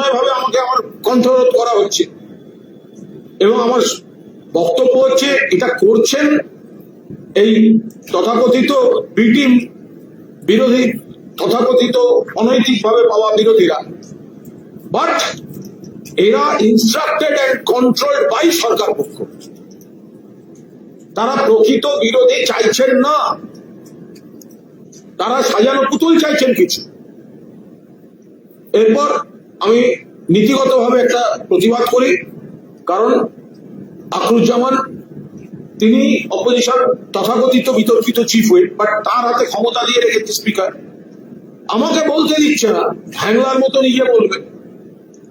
অন্যায়ভাবে আমাকে আমার কণ্ঠরোধ করা হচ্ছে। এবং আমার বক্তব্য হচ্ছে এটা করছেন এই তথাকথিত বি টিম বিরোধী, তথাকথিত অনৈতিকভাবে পাওয়া বিরোধীরা, বাট এরা ইনস্ট্রাক্টেড অ্যান্ড কন্ট্রোলড বাই সরকার পক্ষ। তারা প্রকৃত বিরোধী চাইছেন না, তারা সাজানো পুতুল চাইছেন কিছু। এরপর আমি নীতিগতভাবে একটা প্রতিবাদ করি, কারণ আখরুজ্জামান তিনি অপোজিশন তথাকথিত বিতর্কিত চিফ হুইপ, বাট তার হাতে ক্ষমতা দিয়ে রেখেছে স্পিকার। আমাকে বলতে দিচ্ছে না, হ্যাংলার মতো নিজে বলবে।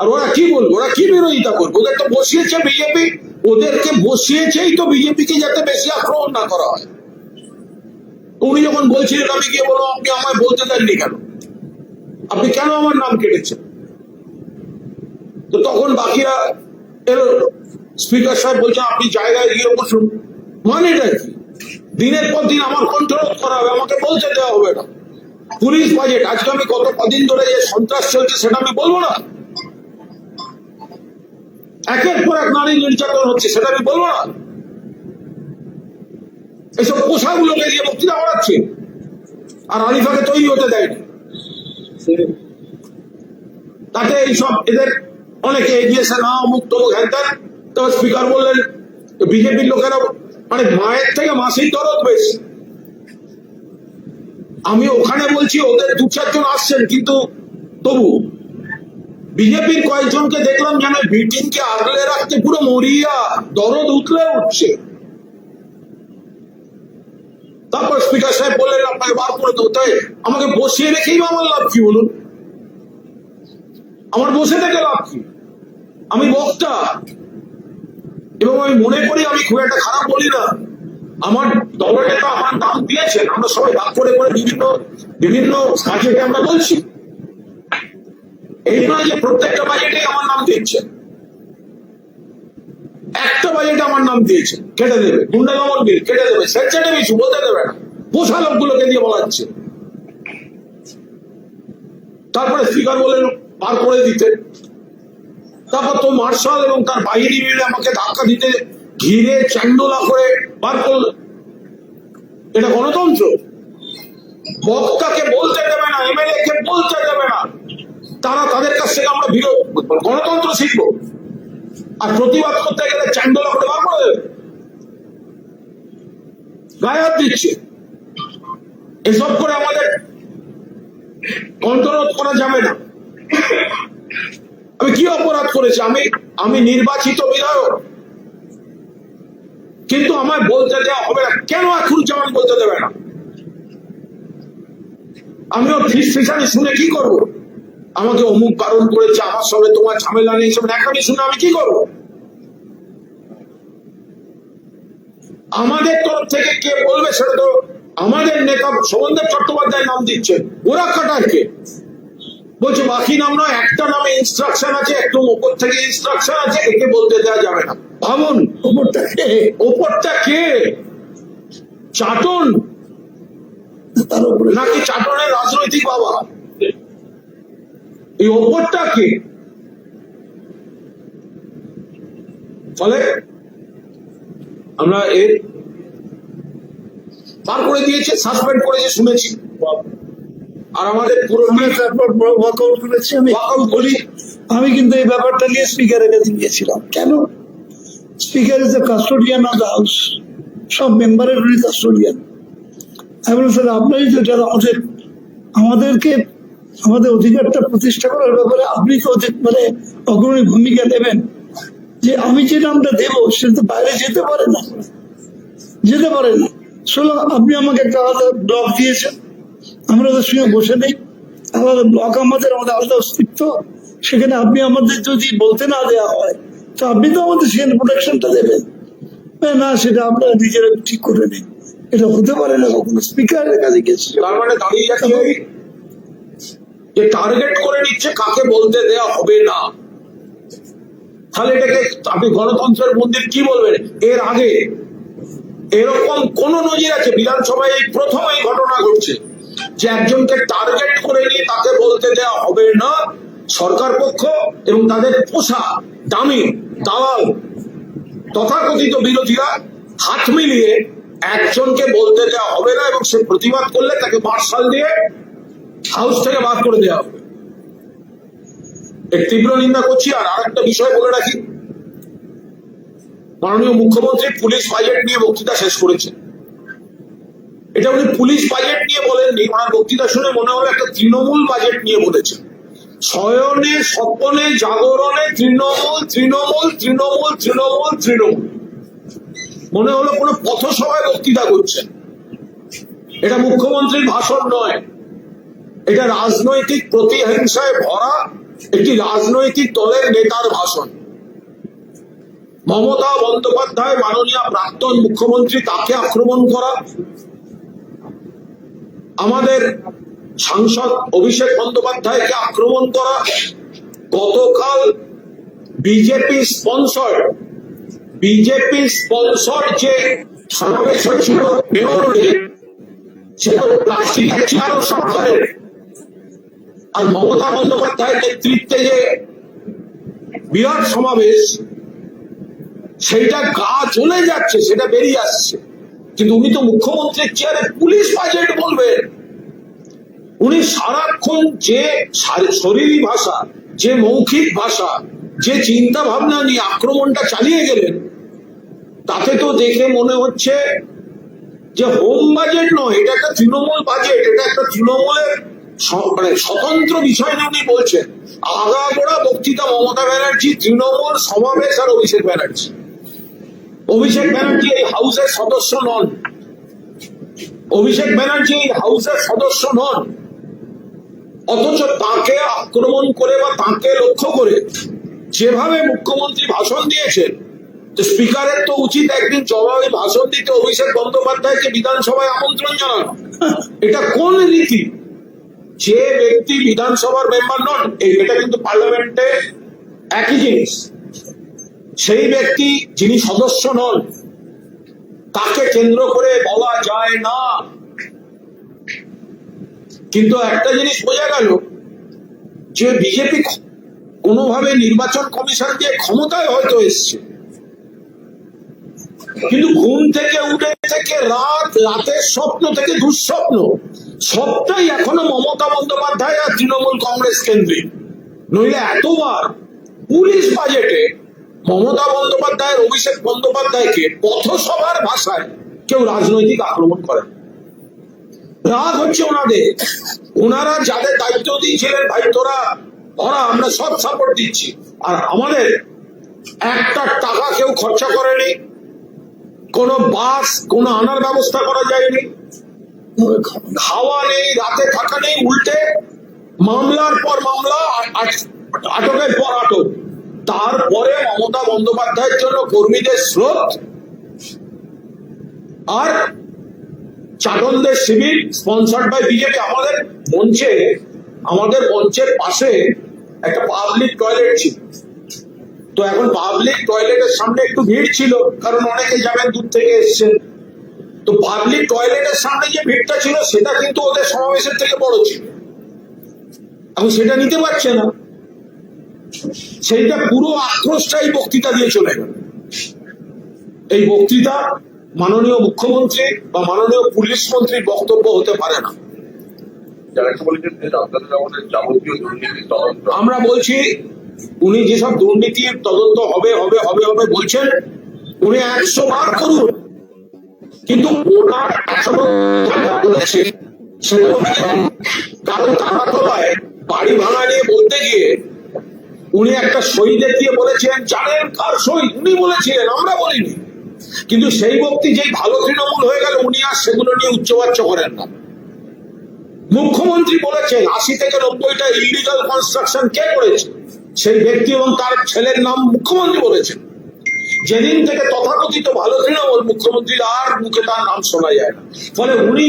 আর ওরা কি বলবে, ওরা কি বিরোধিতা করবে? ওদের তো বসিয়েছে বিজেপি, ওদেরকে বসিয়েছেই তো বিজেপিকে যাতে বেশি আক্রমণ না করা হয়। উনি যখন বলছিলেন আমি গিয়ে বলবো আপনি আমায় বলতে দেননি কেন, আপনি কেন আমার নাম কেটেছেন? তো তখন বাকিরা এলো, স্পিকার সাহেব বলছেন আপনি জায়গায় গিয়ে বসুন। মানেটা কি? দিনের পর দিন আমার কন্ট্রোল করা হবে, আমাকে বলতে দেওয়া হবে না। পুলিশ বাজেট, আজকে আমি কত কদিন ধরে যে সন্ত্রাস চলছে সেটা আমি বলবো না? একের পর এক নারী নির্যাতন হচ্ছে সেটা আমি বলবো না? এইসব পোশাকগুলোকে দিয়ে বক্তৃতা করাচ্ছে, আর আলিফাকে তৈরি হতে দেয়নি। তাতে এইসব এদের অনেকে এগিয়েছে, না অমুক তমুক হ্যান। তো স্পিকার বললেন বিজেপির লোকেরা মানে মায়ের থেকে মাসির দরদ বেশি। আমি ওখানে বলছি ওদের দু চারজন আসছেন, কিন্তু তবু বিজেপির কয়েকজনকে দেখলাম যেন মিটিংকে আগলে রাখতে পুরো মরিয়া, দরদ উঠলে উঠছে। তারপর স্পিকার সাহেব বললেন আপনাকে বার করে দেবো। তাই আমাকে বসিয়ে রেখেই আমার লাভ কি বলুন? আমার বসে থেকে লাভ কি? আমি বক্তা, এবং আমি মনে করি আমি খুব একটা খারাপ বলি না। আমার দলনেতা আমার নাম দিয়েছেন, আমরা সবাই ভাগ করে করে বিভিন্ন বাজেটে আমরা বলছি। এই নয় যে প্রত্যেকটা বাজেটে আমার নাম দিচ্ছে, একটা বাজেটে আমার নাম দিয়েছে কেটে দেবে, গুন্ডা দমন বিল কেটে দেবে, সেন্সেটে কিছু বলতে দেবে না, পোষা লোকগুলোকে দিয়ে বলাচ্ছে। তারপরে স্পিকার বললেন বার করে দিতে। তারপর তো মার্শাল এবং তার বাহিনী মিলে আমাকে ধাক্কা দিতে, ঘিরে চ্যান্ডোলা করে বার করল। এটা গণতন্ত্র? বক্তাকে বলতে দেবে না, এমএলএ কে বলতে দেবে না, তারা তাদের কাছ থেকে আমরা গণতন্ত্র শিখবো। আর প্রতিবাদ করতে গেলে চ্যান্ডোলা করে বার করে দেবে, গায়ে হাত দিচ্ছে। এসব করে আমাদের কণ্ঠরোধ করা যাবে না। আমি কি অপরাধ করেছি? আমি নির্বাচিত বিধায়ক, কিন্তু আমায় বলতে দেওয়া হবে না। কেন আখরুজ্জামান বলতে দেবে না? আমিও ফিসানি শুনে কি করব? আমাকে অমুক বারণ করেছে, আমার সঙ্গে তোমার ঝামেলা নেই, সব এখনই শুনে আমি কি করবো? আমাদের তরফ থেকে কে বলবে সেটা তো আমাদের নেতা শোভনদেব চট্টোপাধ্যায় নাম দিচ্ছেন, ওরা কাটারকে বলছে বাকি নাম নয়, একটা নামে ইনস্ট্রাকশন আছে, একদম ওপর থেকে ইনস্ট্রাকশন আছে, একে বলতে দেওয়া যাবে না। ভাবুন, ওপরটা কে? চাটন নাকি চাটনের রাজনৈতিক বাবা? এই ওপরটা কে? ফলে আমরা এর বার করে দিয়েছে, সাসপেন্ড করেছে শুনেছি। আর আমাদের ওয়াকআউট করেছি। আমি বলি, আমি কিন্তু এই ব্যাপারটা নিয়ে স্পিকারের কাছে গিয়েছিলাম। কেন? Speaker is the custodian of the house, সব মেম্বারের উনি কাস্টোডিয়ান। আমি বলি স্যার আপনারই তো এটা আমাদেরকে আমাদের অধিকারটা প্রতিষ্ঠা করার ব্যাপারে আপনি তো মানে অগ্রণী ভূমিকা নেবেন। যে আমি যে নামটা দেবো সেটা তো বাইরে যেতে পারে না। আপনি আমাকে একটা আলাদা ব্লক দিয়েছেন, আমরা ওদের সঙ্গে বসে নেই, আলাদা ব্লক আমাদের আলাদা অস্তিত্ব। সেখানে আপনি আমাদের যদি বলতে না দেওয়া হয় তো আপনি তো আমাদের সেখানে প্রোটেকশনটা দেবেন না, সেটা আমরা নিজেরা ঠিক করে নিই। এটা হতে পারে না কখনো। স্পিকারের কাছে গেছি, তার মানে দাঁড়িয়ে যাচ্ছে যে টার্গেট করে নিচ্ছে কাকে বলতে দেওয়া হবে না। তাহলে এটাকে আপনি গণতন্ত্রের মন্দির কি বলবেন? এর আগে এরকম কোন নজির আছে? বিধানসভায় এই প্রথম এই ঘটনা ঘটছে যে একজনকে টার্গেট করে নিয়ে তাকে বলতে দেওয়া হবে না, সরকার পক্ষ এবং তাদের পোষা দামি দালাল তথাকথিত বিরোধীরা হাত মিলিয়ে একজনকে বলতে দেওয়া হবে না, এবং সে প্রতিবাদ করলে তাকে মার্শাল দিয়ে হাউস থেকে বার করে দেওয়া হবে। এর তীব্র নিন্দা করছি। আর আরেকটা বিষয় বলে রাখি, মাননীয় মুখ্যমন্ত্রী পুলিশ বাজেট নিয়ে বক্তৃতা শেষ করেছেন। এটা উনি পুলিশ বাজেট নিয়ে বলেননি, ওনার বক্তৃতা শুনে মনে হলো একটা তৃণমূল বাজেট নিয়ে বলেছেন। শয়নে স্বপনে জাগরণে তৃণমূল তৃণমূল তৃণমূল তৃণমূল তৃণমূল, মনে হলো কোনো পথসভায় বক্তৃতা করছেন। এটা মুখ্যমন্ত্রীর ভাষণ নয়, এটা রাজনৈতিক প্রতিহিংসায় ভরা একটি রাজনৈতিক দলের নেতার ভাষণ। মমতা বন্দ্যোপাধ্যায় মাননীয় প্রাক্তন মুখ্যমন্ত্রী, তাকে আক্রমণ করা, আমাদের সাংসদ অভিষেক বন্দ্যোপাধ্যায়কে আক্রমণ করা, গতকাল বিজেপি স্পন্সর যে সমাবেশ হয়েছিল সেটা প্লাস্টিকের চেয়ারও সরকারের, আর মমতা বন্দ্যোপাধ্যায়ের নেতৃত্বে যে বিরাট সমাবেশ, সেইটা গা জ্বলে যাচ্ছে, সেটা বেরিয়ে আসছে। কিন্তু উনি তো মুখ্যমন্ত্রীর চেয়ারে পুলিশ বাজেট বলবেন। উনি সারাক্ষণ যে শরীরী ভাষা, যে মৌখিক ভাষা, যে চিন্তা ভাবনা নিয়ে আক্রমণটা চালিয়ে গেলেন, তাতে তো দেখে মনে হচ্ছে যে হোম বাজেট নয়, এটা একটা তৃণমূল বাজেট, এটা একটা তৃণমূলের মানে স্বতন্ত্র বিষয় নিয়ে উনি বলছেন। আগাগোড়া বক্তৃতা মমতা ব্যানার্জি, তৃণমূল, সমাবেশ আর অভিষেক ব্যানার্জি। অভিষেক ব্যানার্জি এই হাউসের সদস্য নন, অভিষেক ব্যানার্জি এই হাউসের সদস্য নন, অথচ তাকে আক্রমণ করে বা তাকে লক্ষ্য করে যেভাবে মুখ্যমন্ত্রী ভাষণ দিয়েছেন, তো স্পিকারের তো উচিত একদিন জবাবে ভাষণ দিতে অভিষেক বন্দ্যোপাধ্যায়কে বিধানসভায় আমন্ত্রণ জানানো। এটা কোন রীতি? যে ব্যক্তি বিধানসভার মেম্বার নন, এটা কিন্তু পার্লামেন্টে একই জিনিস, সেই ব্যক্তি যিনি সদস্য নন তাকে কেন্দ্র করে বলা যায় না। কিন্তু একটা জিনিস বোঝা গেল যে বিজেপি কোনোভাবে নির্বাচন কমিশন দিয়ে ক্ষমতায় হয়তো এসছে, কিন্তু ঘুম থেকে উঠে থেকে রাতের স্বপ্ন থেকে দুঃস্বপ্ন সবটাই এখনো মমতা বন্দ্যোপাধ্যায় আর তৃণমূল কংগ্রেস কেন্দ্রিক। নইলে এতবার পুলিশ বাজেটে মমতা বন্দ্যোপাধ্যায়ের অভিষেক বন্দ্যোপাধ্যায়কে পথসভার ভাষায় কেউ রাজনৈতিক আক্রমণ করেন। রাগ হচ্ছে ওনাদের, ওনারা যাদের দায়িত্ব দিয়েছিলেন, ভাই তোরা আমরা সব সাপোর্ট দিচ্ছি, আর আমাদের একটা টাকা কেউ খরচা করেনি, কোনো বাস কোনো আনার ব্যবস্থা করা যায়নি, খাওয়া নেই, রাতে থাকা নেই, উল্টে মামলার পর মামলা, আটকের পর আটক। তারপরে মমতা বন্দ্যোপাধ্যায়ের জন্য কর্মীদের স্রোত আর চাটনদের শিবির স্পন্সার্ড বাই বিজেপি। আমাদের মঞ্চের পাশে একটা পাবলিক টয়লেট ছিল, তো এখন পাবলিক টয়লেটের সামনে একটু ভিড় ছিল, কারণ অনেকে যাবেন দূর থেকে এসছেন। তো পাবলিক টয়লেটের সামনে যে ভিড়টা ছিল সেটা কিন্তু ওদের সমাবেশের থেকে বড় ছিল, এখন সেটা নিতে পারছে না, সেইটা পুরো আক্রোশটাই বক্তৃতা দিয়ে চলে গেল। এই বক্তৃতা মাননীয় মুখ্যমন্ত্রী বা মাননীয় পুলিশ মন্ত্রীর বক্তব্য হতে পারে না। আমরা বলছি উনি যেসব দুর্নীতির তদন্ত হবে হবে হবে হবে বলছেন, উনি 100 বার করুন, কিন্তু ওনার কারণ তারাতলায় বাড়ি ভাঙা নিয়ে বলতে গিয়ে উনি একটা শহীদের দিয়ে বলেছেন, জানেন কার শহীদ? উনি বলেছিলেন, আমরা বলিনি। কিন্তু সেই ব্যক্তি যেই ভালো তৃণমূল হয়ে গেল, উনি আর সেগুলো নিয়ে উচ্চবাচ্য করেন না। মুখ্যমন্ত্রী বলেছেন 80 থেকে 90টা ইলিগাল কনস্ট্রাকশন কে করেছে, সেই ব্যক্তি এবং তার ছেলের নাম মুখ্যমন্ত্রী বলেছেন। যেদিন থেকে তথাকথিত ভালো তৃণমূল, মুখ্যমন্ত্রীর আর মুখে তার নাম শোনা যায় না। ফলে উনি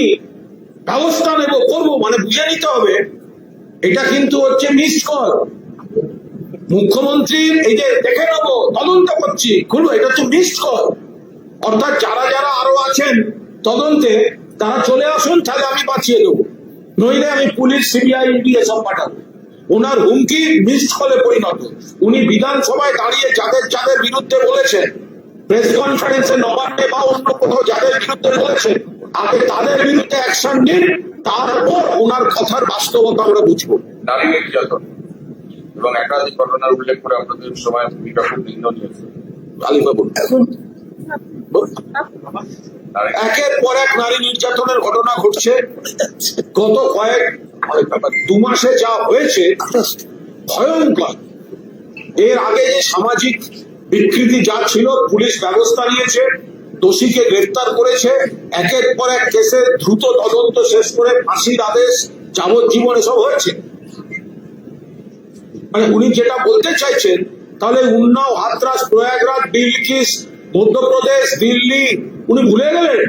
ব্যবস্থা নেব করবো মানে বুঝে নিতে হবে এটা কিন্তু হচ্ছে মিস কল। মুখ্যমন্ত্রীর এই যে দেখে নেবো তদন্ত করছি খুলবো, এটা হচ্ছে মিস কল। অর্থাৎ যারা যারা আরো আছেন তদন্তে তারা চলে আসুন, তাহলে আমি বাঁচিয়ে দেবো, নইলে আমি পুলিশ সিবিআই ইডি এসব পাঠাবো। ওনার হুমকি মিসড কলে পরিণত। উনি বিধানসভায় দাঁড়িয়ে যাদের যাদের বিরুদ্ধে বলেছেন, প্রেস কনফারেন্সে নবান্নে বা অন্য কোথাও যাদের বিরুদ্ধে বলেছেন, আগে তাদের বিরুদ্ধে অ্যাকশন নিন, তারপর ওনার কথার বাস্তবতা আমরা বুঝবো। নারী নির্যাতন এবং একাধিক ঘটনার উল্লেখ করে আপনাদের সময় ভূমিকা খুব নিন্দন হয়েছে। কালিমাবু এখন একের পর এক নারী নির্যাতনের ঘটনা ঘটছে। গত দু মাসে যা হয়েছে ভয়ঙ্কর। এর আগে যে সামাজিক বিকৃতি যা ছিল, পুলিশ ব্যবস্থা নিয়েছে, দোষীকে গ্রেফতার করেছে, একের পর এক কেসে দ্রুত তদন্ত শেষ করে ফাঁসির আদেশ, যাবজ্জীবন এসব হয়েছে। মানে উনি যেটা বলতে চাইছেন, তাহলে উন্নাও, হাতরাস, প্রয়াগরাজ, বিলকিস, মধ্যপ্রদেশ, দিল্লি উনি ভুলে গেলেন,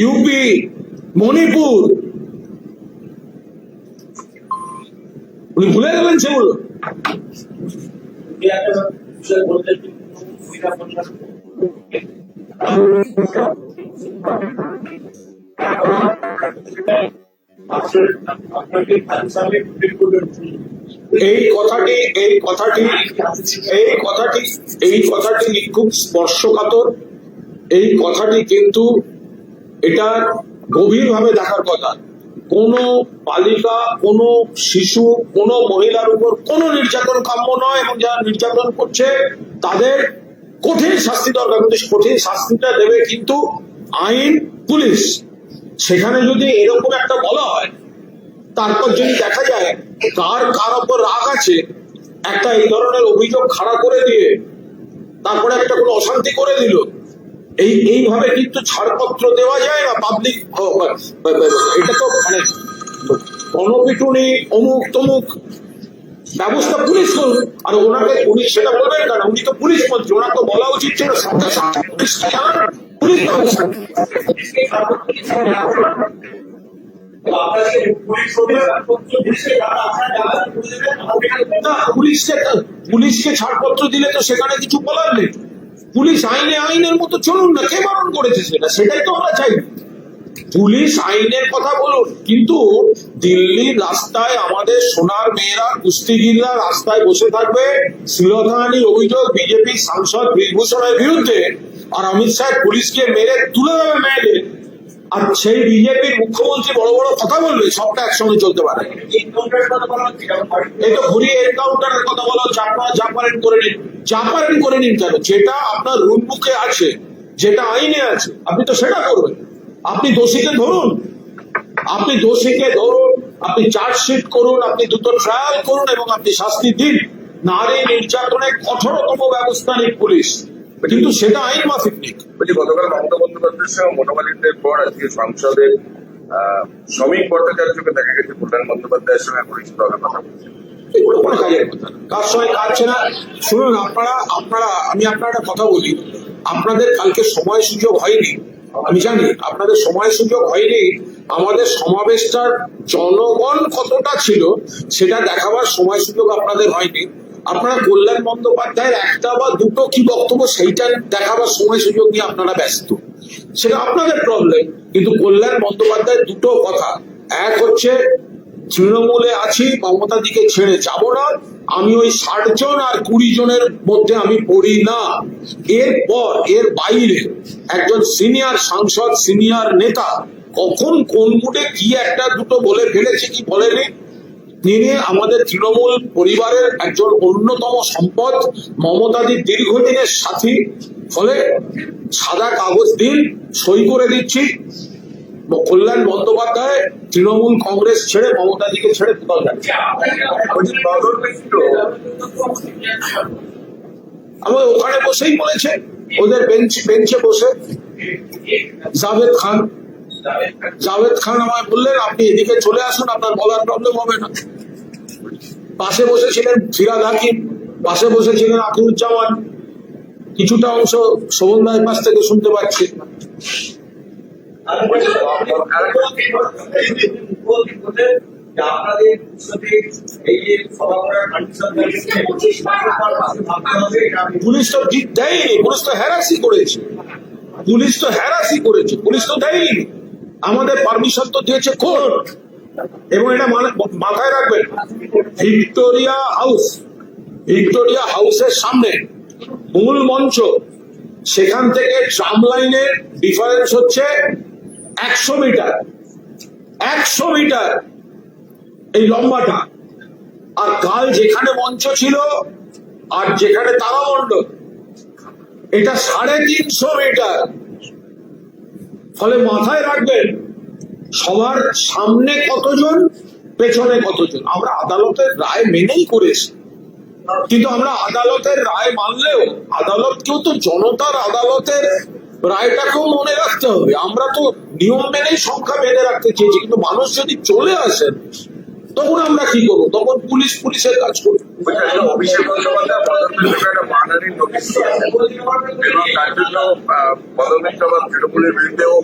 ইউপি, মণিপুর উনি ভুলে গেলেন সেগুলো। এই কথাটি খুব স্পর্শকাতর। এই কথাটি কিন্তু এটা গভীরভাবে দেখার কথা। কোন বালিকা, কোন শিশু, কোন মহিলার উপর কোন নির্যাতন কাম্য নয়, এবং যারা নির্যাতন করছে তাদের কঠিন শাস্তি দরকার। কিন্তু কঠিন শাস্তিটা দেবে কিন্তু আইন, পুলিশ। সেখানে যদি এরকম একটা বলা হয়, তারপর যদি দেখা যায় কার ওপর রাগ আছে, একটা এই ধরনের অভিযোগ খাড়া করে দিয়ে তারপরে একটা কোনো অশান্তি করে দিল, এইভাবে কিন্তু ছাড়পত্র দেওয়া যায় না। পাবলিক এটা তো মানে গণপিটুনি, অমুক তমুক ব্যবস্থা পুলিশ করুন। আর ওনাকে উনি সেটা বলবেন কেন? উনি তো পুলিশ মন্ত্রী, ওনার তো বলা উচিত ছিল পুলিশ ব্যবস্থা। পুলিশকে ছাড়পত্র দিলে তো সেখানে কিছু বলার নেই। পুলিশ আইনের মতো চলুন না, কে বারণ করেছে? সেটাই তো আমরা চাই। পুলিশ আইনের কথা বলুন, কিন্তু দিল্লির রাস্তায় আমাদের সোনার মেয়েরা, কুস্তিগিররা রাস্তায় বসে থাকবে, শ্লীলতাহানির অভিযোগ বিজেপি সাংসদ বীরভূষণের বিরুদ্ধে, আর অমিত শাহ পুলিশকে মেরে তুলে দেবে মেয়েদের, আর সেই বিজেপির মুখ্যমন্ত্রী বড় বড় কথা বলবে, সবটা একসঙ্গে চলতে পারে। এই তো ঘুরিয়ে এনকাউন্টারের কথা বলা হচ্ছে। আপনারা যা পারেন করে নিন কেন? যেটা আপনার রুল বুকে আছে, যেটা আইনে আছে, আপনি তো সেটা করবেন। আপনি দোষীকে ধরুন, আপনি চার্জশিট করুন, আপনি দ্রুত ট্রায়াল করুন, এবং আপনি শাস্তি দিন। নারী নির্যাতনে কঠোরতম ব্যবস্থা নিক পুলিশ, কিন্তু সেটা আইন মাফিক নিক। গতকাল মমতা বন্দ্যোপাধ্যায়ের সঙ্গে মনোমালিন্যের পর আজকে সংসদের শ্রমিক ভট্টাচার্যকে দেখা গেছে কল্যাণ বন্দ্যোপাধ্যায়ের সঙ্গে ঘনিষ্ঠভাবে কথা বলছে। এগুলো কোনো কাজের কথা না, কার সঙ্গে কাটছে না। শুনুন, আমি আপনার একটা কথা বলি। আপনাদের কালকে সময় সুযোগ হয়নি, আমি জানি আপনাদের সময় সুযোগ হয়নি। আমাদের সমাবেশটার জনগণ কতটা ছিল সেটা দেখাবার সময় সুযোগ আপনাদের হয়নি। আপনারা কল্যাণ বন্দ্যোপাধ্যায়ের একটা বা দুটো কি বক্তব্য, সেইটা দেখাবার সময় সুযোগ নিয়ে আপনারা ব্যস্ত, সেটা আপনাদের প্রবলেম। কিন্তু কল্যাণ বন্দ্যোপাধ্যায়ের দুটো কথা, এক হচ্ছে তৃণমূলে আছি, মমতা দিকে ছেড়ে যাব না, আমি ওই 60 জন আর 20 জনের মধ্যে আমি পড়ি না। এর বাইরে একজন সিনিয়র সাংসদ, সিনিয়র নেতা কখন কোন মুডে কি একটা দুটো বলে ফেলেছে কি বলেনি, তিনি আমাদের তৃণমূল পরিবারের একজন অন্যতম সম্পদ, মমতাদির দীর্ঘদিনের সাথী। ফলে সাদা কাগজ দিন, সই করে দিচ্ছি, কল্যাণ বন্দ্যোপাধ্যায় তৃণমূল কংগ্রেস ছেড়ে মমতাদিকে ছেড়ে কোথাও যাচ্ছে। আমার ওখানে বসেই বলেছে, ওদের বেঞ্চে বসে জাভেদ খান আমায় বললেন, আপনি এদিকে চলে আসুন, আপনার বলার প্রবলেম হবে না। পাশে বসেছিলেন ফিরাদ হাকিম, পাশে বসেছিলেন আকিরুজ্জামান, কিছুটা অংশ শোভন রায়ের পাশ থেকে শুনতে পাচ্ছি। পুলিশ তো দেয়নি, পুলিশ তো হ্যারাসি করেছে, পুলিশ তো দেয়নি। আমাদের পারমিশন তো দিয়েছে কোর্ট, এবং এটা মাথায় রাখবেন, ভিক্টোরিয়া হাউসের সামনে মূল মঞ্চ, সেখান থেকে ট্রাম লাইনের ডিফারেন্স হচ্ছে 100 মিটার। 100 মিটার এই লম্বাটা। আর কাল যেখানে মঞ্চ ছিল আর যেখানে তারামণ্ডল, এটা 350 মিটার। ফলে মাথায় রাখবেন, সবার সামনে কতজন, পেছনে কতজন। আমরা আদালতের রায় মেনেই করেছি, কিন্তু আমরা আদালতের রায় মানলেও আদালতকেও তো জনতার আদালতের রায়টাকেও মনে রাখতে হবে। আমরা তো নিয়ম মেনেই সংখ্যা বেঁধে রাখতে চেয়েছি, কিন্তু মানুষ যদি চলে আসেন তখন আমরা কি করবো? তখন পুলিশের কাজ করবো। অভিষেক বন্দ্যোপাধ্যায় পদত্যাগের একটা মানহানি নোটিশ দিয়েছেন এবং তার জন্য মদন মিত্র বা তৃণমূলের বিরুদ্ধেও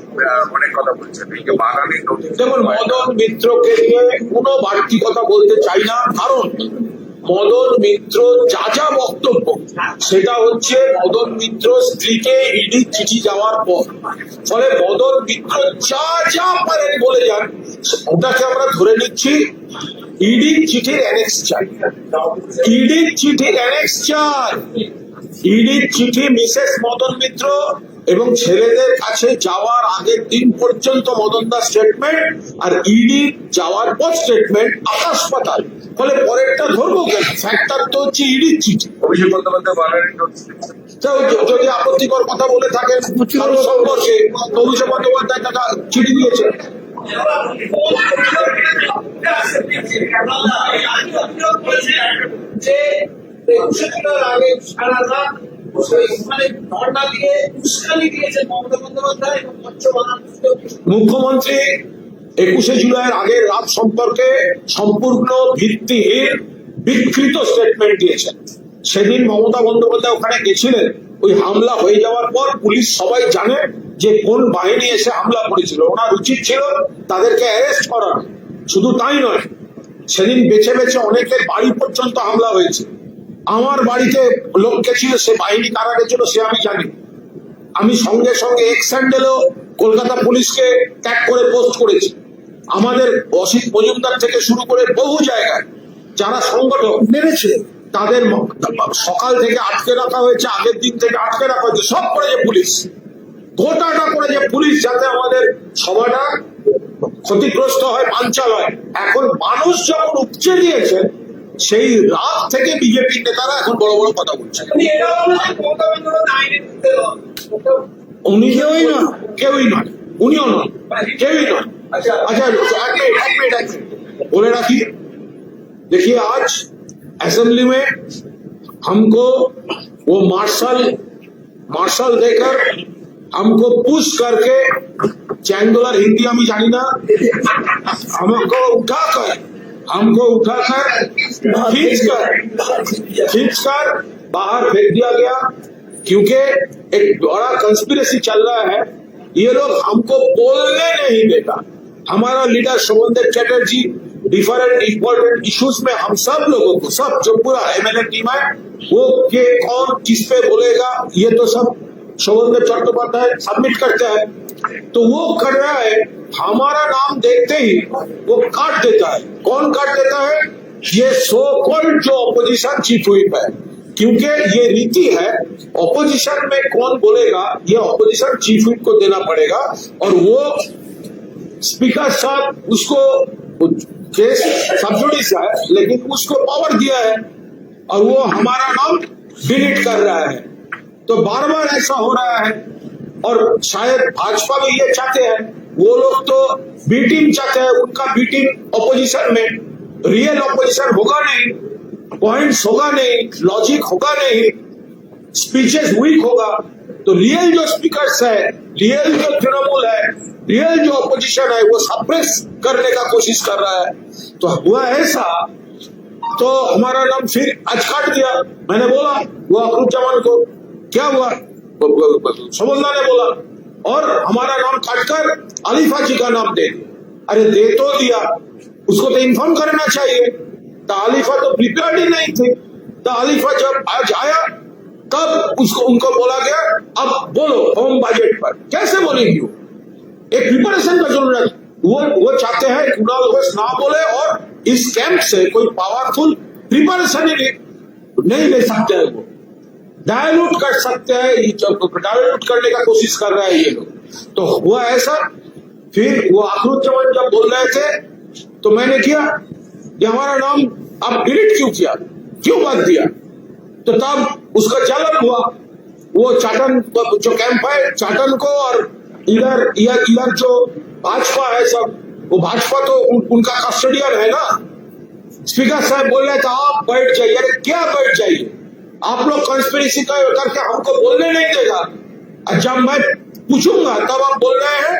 অনেক কথা বলছেন। এই যে মানহানি নোটিশ, যেমন মদন মিত্রকে নিয়ে কোনো বাড়তি কথা বলতে চাই না, কারণ মদন মিত্র যা বক্তব্য, সেটা হচ্ছে মদন মিত্র স্ত্রীকে ইডি চিঠি যাওয়ার পর। ফলে মদন মিত্র যা পারেন বলে যান, ওটাকে আমরা ধরে নিচ্ছি ইডির চিঠির অ্যানেক্স চাই। ইডির চিঠির অ্যানেক্স চাই। ইডির চিঠি মিসেস মদন মিত্র এবং ছেলেদের কাছে যাওয়ার আগের দিন পর্যন্ত মদনদার স্টেটমেন্ট, আর ইডি যাওয়ার পর স্টেটমেন্ট আকাশ পাতাল। ফলে পরেরটা ধরবো কেন? ফ্যাক্টর তো হচ্ছে ইডির চিঠি। অভিষেক বন্দ্যোপাধ্যায় মানহানি নোটিশ যদি আপত্তিকর কথা বলে থাকেন কারো সম্পর্কে, অভিষেক বন্দ্যোপাধ্যায় টাকা চিঠি দিয়েছে। মুখ্যমন্ত্রী 21শে জুলাইয়ের আগের রাত সম্পর্কে সম্পূর্ণ ভিত্তিহীন বিকৃত স্টেটমেন্ট দিয়েছেন। সেদিন মমতা বন্দ্যোপাধ্যায় ওখানে গেছিলেন। ওই হামলা হয়ে যাওয়ার পর পুলিশ সবাই জানে যে কোন বাহিনী এসে হামলা করেছিল। ওনার উচিত ছিল তাদেরকে অ্যারেস্ট করার। শুধু তাই নয়, সেদিন বেছে বেছে অনেকের বাড়ি পর্যন্ত হামলা হয়েছে। আমার বাড়িতে লোক গেছিল, সে বাহিনী কারা গেছিল সে আমি জানি। আমি সঙ্গে সঙ্গে এক্স হ্যান্ডেলও কলকাতা পুলিশকে ট্যাগ করে পোস্ট করেছি। আমাদের অসিত মজুমদার থেকে শুরু করে বহু জায়গায় যারা সংগঠক নেমেছে, তাদের সকাল থেকে আটকে রাখা হয়েছে, আগের দিন থেকে আটকে রাখা হয়েছে। সব করেছে পুলিশ, গোটাটা করেছে পুলিশ, যাতে আমাদের সভাটা ক্ষতিগ্রস্ত হয়, পাঞ্চাল হয়। এখন মানুষ যখন উপচে দিয়েছে, সেই রাত থেকে বিজেপি নেতারা এখন বড় বড় কথা বলছে। উনি কেউই নয়, উনিও নয়, কেউই नॉट। अच्छा एक मिनट बोले राखी। देखिए, आज असेंबली में हमको वो मार्शल देकर हमको पुश करके चैंगुलर हिंदी हम जानी ना, हमको उठाकर खींचकर बाहर फेंक दिया गया, क्योंकि एक बड़ा कंस्पिरेसी चल रहा है। ये लोग हमको बोलने नहीं देता। हमारा leader Sovandeb Chatterjee different important issues में हम सब लोगों को, सब जो पूरा एमएलए टीम है, वो के कौन किस पे बोलेगा, ये तो सब शोभनदेव चट्टोपाध्याय सबमिट करता है। तो वो कर रहा है, हमारा नाम देखते ही वो काट देता है। कौन काट देता है? ये सो कॉल्ड जो अपोजिशन चीफ व्हिप है, क्योंकि ये रीति है, ऑपोजिशन में कौन बोलेगा ये ऑपोजिशन चीफ व्हिप को देना पड़ेगा। और वो स्पीकर साहब उसको केस सब्जुडिस है, लेकिन उसको पावर दिया है और वो हमारा नाम डिलीट कर रहा है। तो बार बार ऐसा हो रहा है, और शायद भाजपा भी ये चाहते हैं। वो लोग तो बी टीम चाहते हैं, उनका बी टीम ऑपोजिशन में, रियल ऑपोजिशन होगा नहीं, पॉइंट्स होगा नहीं, लॉजिक होगा नहीं, स्पीचेस वीक होगा। तो रियल जो स्पीकर्स है, रियल जो तृणमूल है, रियल जो अपोजिशन है, वो सप्रेस करने का कोशिश कर रहा है। तो हुआ ऐसा, तो हमारा नाम फिर आज काट दिया। मैंने बोला वो अखरुज्जामान को, क्या हुआ? शोभनदा ने बोला, और हमारा नाम काटकर अलीफा जी का नाम दे दिया। अरे दे तो दिया, उसको तो इन्फॉर्म करना चाहिए। तालिफा तो प्रिपेयर्ड ही नहीं थे। तालिफा जब आज आया, तब उनको बोला गया अब बोलो होम बजट पर। कैसे बोलेंगी वो? एक प्रिपरेशन का जरूरत। वो चाहते हैं कुणाल घोष ना बोले और इस कैंप से कोई पावरफुल प्रिपरेशन नहीं ले सकते हैं। वो डायलूट कर सकते हैं, डायलूट करने का कोशिश कर रहे हैं ये लोग। तो हुआ ऐसा, फिर वो अखरुज्जामान जब बोल रहे थे तो मैंने किया कि हमारा नाम आप डिलीट क्यों किया, क्यों बात दिया, तो तब उसका जलन हुआ। वो चाटन जो कैंप है चाटन को और इधर जो भाजपा है सब, वो भाजपा तो उनका कस्टोडियन है ना। स्पीकर साहब बोल रहे थे आप बैठ जाइए। अरे क्या बैठ जाइए, आप लोग कंस्पिरेसी करके हमको बोलने नहीं देगा, और जब मैं पूछूंगा तब आप बोल रहे हैं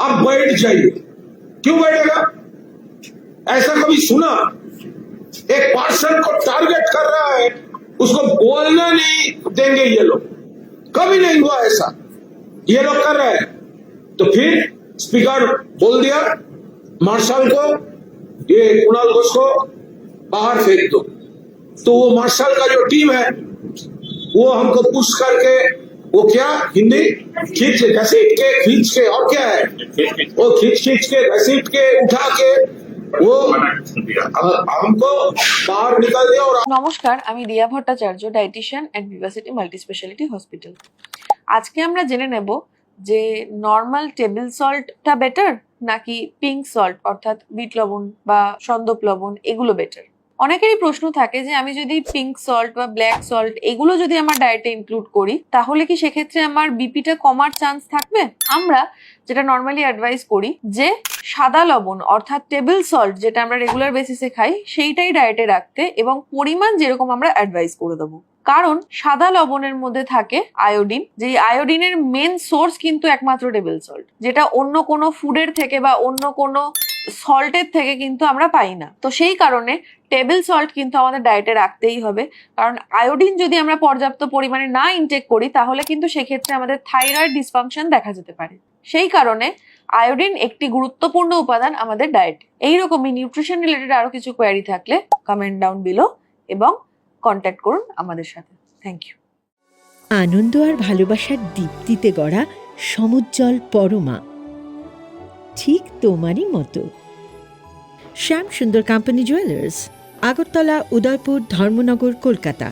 आप बैठ जाइए। क्यों बैठेगा? ऐसा कभी सुना? एक पर्सन को टारगेट कर रहा है, उसको बोलने नहीं देंगे ये लोग, कभी नहीं हुआ ऐसा, ये लोग कर रहे हैं। तो फिर स्पीकर बोल दिया मार्शल को, ये कुणाल घोष को बाहर फेंक दो। तो वो मार्शल का जो टीम है वो हमको पुश करके, वो क्या हिंदी खींच के और क्या है, वो खींच के घसीट के उठा के वो हमको बाहर निकल दिया। और নমস্কার, আমি Riya Bhattacharya, dietician and Vivacity multi speciality hospital. আজকে আমরা জেনে নেব যে নর্মাল টেবিল সল্টটা বেটার নাকি পিঙ্ক সল্ট অর্থাৎ বিট লবণ বা সন্দক লবণ এগুলো বেটার। অনেকেরই প্রশ্ন থাকে যে আমি যদি পিঙ্ক সল্ট বা ব্ল্যাক সল্ট এগুলো যদি আমার ডায়েটে ইনক্লুড করি তাহলে কি সেক্ষেত্রে আমার বিপিটা কমার চান্স থাকবে। আমরা যেটা নর্মালি অ্যাডভাইস করি যে সাদা লবণ অর্থাৎ টেবিল সল্ট যেটা আমরা রেগুলার বেসিসে খাই সেইটাই ডায়েটে রাখতে এবং পরিমাণ যেরকম আমরা অ্যাডভাইস করে দেবো। কারণ সাদা লবণের মধ্যে থাকে আয়োডিন, যে আয়োডিনের মেন সোর্স কিন্তু একমাত্র টেবিল সল্ট, যেটা অন্য কোনো ফুডের থেকে বা অন্য কোনো সল্টের থেকে কিন্তু আমরা পাই না। তো সেই কারণে টেবিল সল্ট কিন্তু আমাদের ডায়েটে রাখতেই হবে, কারণ আয়োডিন যদি আমরা পর্যাপ্ত পরিমাণে না ইনটেক করি তাহলে কিন্তু সেক্ষেত্রে আমাদের থাইরয়েড ডিসফাংশন দেখা যেতে পারে। সেই কারণে আয়োডিন একটি গুরুত্বপূর্ণ উপাদান আমাদের ডায়েটে। এইরকমই নিউট্রিশন রিলেটেড আরো কিছু কোয়ারি থাকলে কমেন্ট ডাউন বিলো এবং কন্ট্যাক্ট করুন আমাদের সাথে। Thank you. আনন্দ আর ভালোবাসার দীপ্তিতে গড়া সমুজ্জ্বল পরমা, ঠিক তোমারই মতো। শ্যাম সুন্দর কোম্পানি জুয়েলার্স, আগরতলা, উদয়পুর, ধর্মনগর, কলকাতা।